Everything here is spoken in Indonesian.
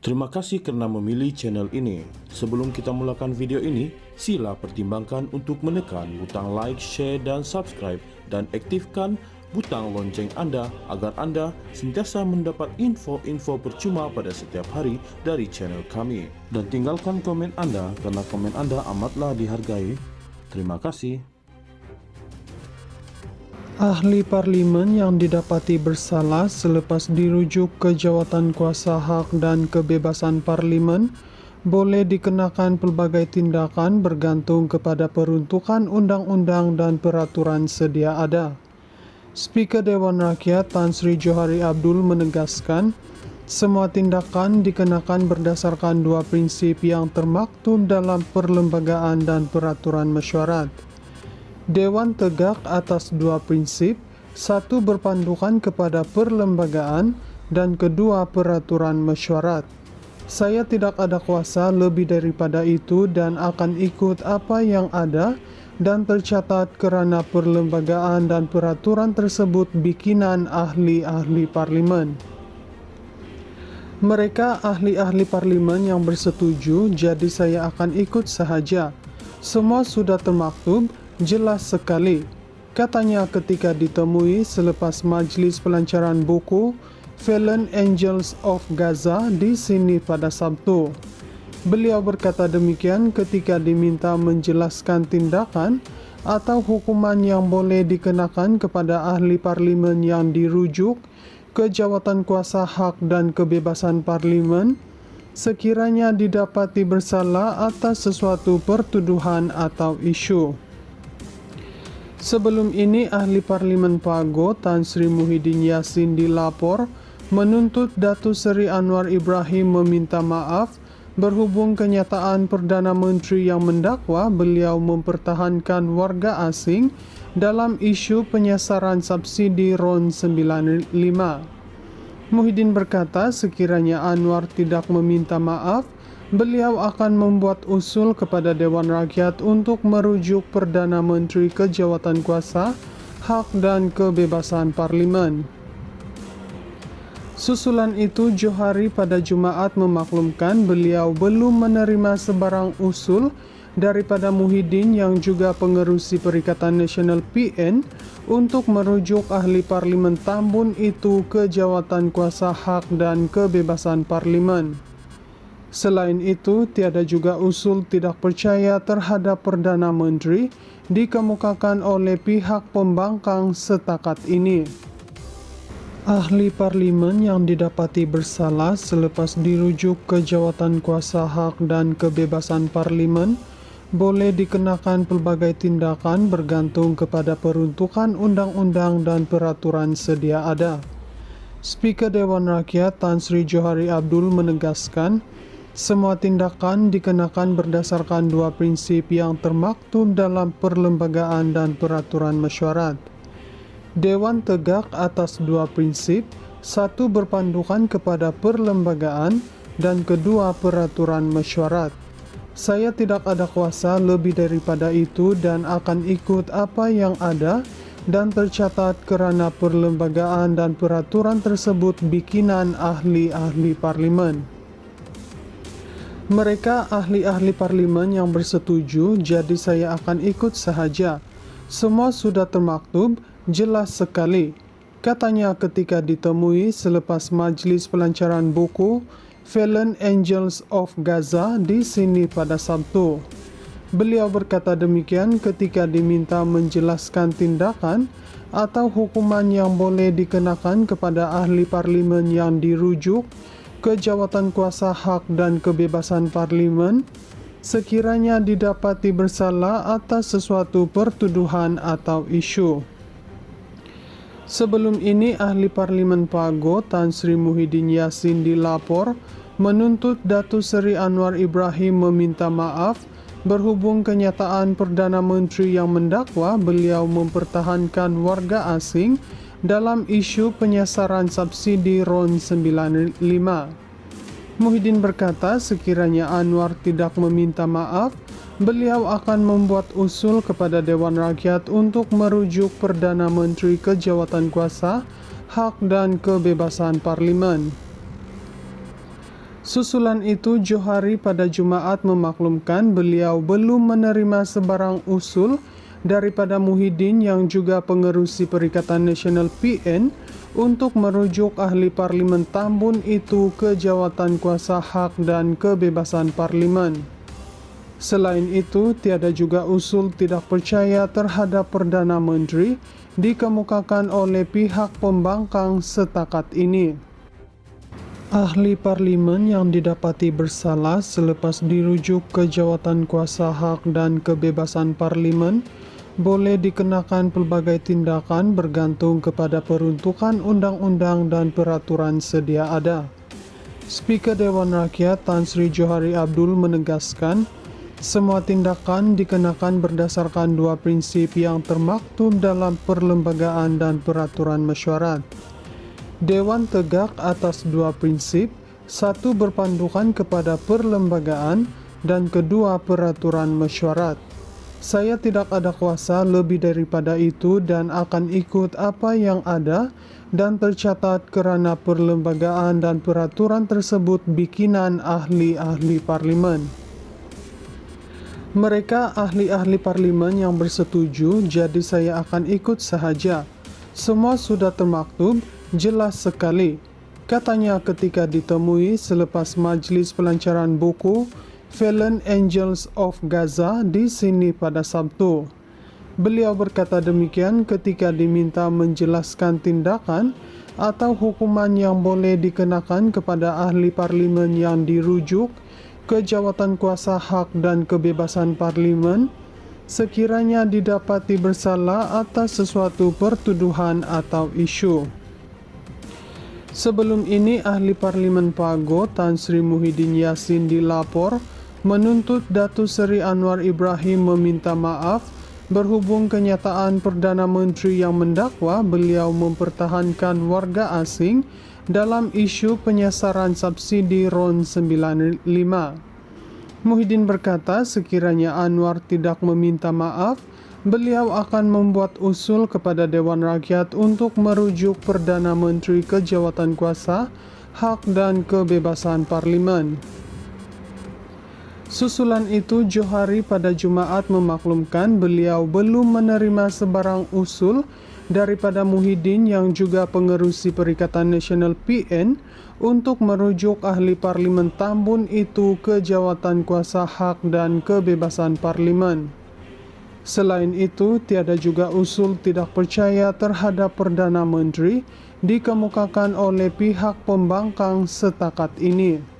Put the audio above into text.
Terima kasih karena memilih channel ini. Sebelum kita mulakan video ini, sila pertimbangkan untuk menekan butang like, share, dan subscribe, dan aktifkan butang lonceng Anda agar Anda sentiasa mendapat info-info percuma pada setiap hari dari channel kami. Dan tinggalkan komen Anda karena komen Anda amatlah dihargai. Terima kasih. Ahli parlimen yang didapati bersalah selepas dirujuk ke jawatan kuasa hak dan kebebasan parlimen boleh dikenakan pelbagai tindakan bergantung kepada peruntukan undang-undang dan peraturan sedia ada. Speaker Dewan Rakyat Tan Sri Johari Abdul menegaskan, semua tindakan dikenakan berdasarkan dua prinsip yang termaktub dalam perlembagaan dan peraturan mesyuarat. Dewan tegak atas dua prinsip, satu berpandukan kepada perlembagaan dan kedua peraturan mesyuarat. Saya tidak ada kuasa lebih daripada itu dan akan ikut apa yang ada dan tercatat kerana perlembagaan dan peraturan tersebut bikinan ahli-ahli parlimen. Mereka ahli-ahli parlimen yang bersetuju, jadi saya akan ikut sahaja. Semua sudah termaktub, jelas sekali, katanya ketika ditemui selepas majlis pelancaran buku Fallen Angels of Gaza di sini pada Sabtu. Beliau berkata demikian ketika diminta menjelaskan tindakan atau hukuman yang boleh dikenakan kepada ahli parlimen yang dirujuk ke jawatan kuasa hak dan kebebasan parlimen sekiranya didapati bersalah atas sesuatu pertuduhan atau isu. Sebelum ini, ahli parlimen Pago Tan Sri Muhyiddin Yassin dilapor menuntut Datuk Seri Anwar Ibrahim meminta maaf berhubung kenyataan Perdana Menteri yang mendakwa beliau mempertahankan warga asing dalam isu penyasaran subsidi RON 95. Muhyiddin berkata sekiranya Anwar tidak meminta maaf, beliau akan membuat usul kepada Dewan Rakyat untuk merujuk Perdana Menteri ke jawatan kuasa, hak dan kebebasan parlimen. Susulan itu, Johari pada Jumaat memaklumkan beliau belum menerima sebarang usul daripada Muhyiddin yang juga pengerusi Perikatan Nasional PN untuk merujuk ahli parlimen Tambun itu ke jawatan kuasa hak dan kebebasan parlimen. Selain itu, tiada juga usul tidak percaya terhadap Perdana Menteri dikemukakan oleh pihak pembangkang setakat ini. Ahli parlimen yang didapati bersalah selepas dirujuk ke jawatan kuasa hak dan kebebasan parlimen boleh dikenakan pelbagai tindakan bergantung kepada peruntukan undang-undang dan peraturan sedia ada. Speaker Dewan Rakyat Tan Sri Johari Abdul menegaskan, semua tindakan dikenakan berdasarkan dua prinsip yang termaktub dalam perlembagaan dan peraturan mesyuarat. Dewan tegak atas dua prinsip, satu berpandukan kepada perlembagaan dan kedua peraturan mesyuarat. Saya tidak ada kuasa lebih daripada itu dan akan ikut apa yang ada dan tercatat kerana perlembagaan dan peraturan tersebut bikinan ahli-ahli parlimen. Mereka ahli-ahli parlimen yang bersetuju, jadi saya akan ikut sahaja. Semua sudah termaktub, jelas sekali, katanya ketika ditemui selepas majlis pelancaran buku Fallen Angels of Gaza di sini pada Sabtu. Beliau berkata demikian ketika diminta menjelaskan tindakan atau hukuman yang boleh dikenakan kepada ahli parlimen yang dirujuk ke jawatan kuasa hak dan kebebasan parlimen sekiranya didapati bersalah atas sesuatu pertuduhan atau isu. Sebelum ini, ahli parlimen Pago Tan Sri Muhyiddin Yassin dilapor menuntut Datuk Seri Anwar Ibrahim meminta maaf berhubung kenyataan Perdana Menteri yang mendakwa beliau mempertahankan warga asing dalam isu penyasaran subsidi RON 95. Muhyiddin berkata sekiranya Anwar tidak meminta maaf, beliau akan membuat usul kepada Dewan Rakyat untuk merujuk Perdana Menteri ke jawatan kuasa, hak dan kebebasan parlimen. Susulan itu, Johari pada Jumaat memaklumkan beliau belum menerima sebarang usul daripada Muhyiddin yang juga pengerusi Perikatan Nasional PN untuk merujuk ahli parlimen Tambun itu ke jawatan kuasa hak dan kebebasan parlimen. Selain itu, tiada juga usul tidak percaya terhadap Perdana Menteri dikemukakan oleh pihak pembangkang setakat ini. Ahli parlimen yang didapati bersalah selepas dirujuk ke jawatan kuasa hak dan kebebasan parlimen boleh dikenakan pelbagai tindakan bergantung kepada peruntukan undang-undang dan peraturan sedia ada. Speaker Dewan Rakyat Tan Sri Johari Abdul menegaskan, semua tindakan dikenakan berdasarkan dua prinsip yang termaktub dalam perlembagaan dan peraturan mesyuarat. Dewan tegak atas dua prinsip, satu berpandukan kepada perlembagaan dan kedua peraturan mesyuarat. Saya tidak ada kuasa lebih daripada itu dan akan ikut apa yang ada dan tercatat kerana perlembagaan dan peraturan tersebut bikinan ahli-ahli parlimen. Mereka ahli-ahli parlimen yang bersetuju, jadi saya akan ikut sahaja. Semua sudah termaktub, jelas sekali, katanya ketika ditemui selepas majlis pelancaran buku Fallen Angels of Gaza di sini pada Sabtu. Beliau berkata demikian ketika diminta menjelaskan tindakan atau hukuman yang boleh dikenakan kepada ahli parlimen yang dirujuk ke jawatan kuasa hak dan kebebasan parlimen sekiranya didapati bersalah atas sesuatu pertuduhan atau isu. Sebelum ini, ahli parlimen Pago Tan Sri Muhyiddin Yassin dilapor menuntut Datuk Seri Anwar Ibrahim meminta maaf berhubung kenyataan Perdana Menteri yang mendakwa beliau mempertahankan warga asing dalam isu penyasaran subsidi RON 95. Muhyiddin berkata sekiranya Anwar tidak meminta maaf, beliau akan membuat usul kepada Dewan Rakyat untuk merujuk Perdana Menteri ke jawatan kuasa, hak dan kebebasan parlimen. Susulan itu, Johari pada Jumaat memaklumkan beliau belum menerima sebarang usul daripada Muhyiddin yang juga pengerusi Perikatan Nasional PN untuk merujuk ahli parlimen Tambun itu ke jawatan kuasa hak dan kebebasan parlimen. Selain itu, tiada juga usul tidak percaya terhadap Perdana Menteri dikemukakan oleh pihak pembangkang setakat ini.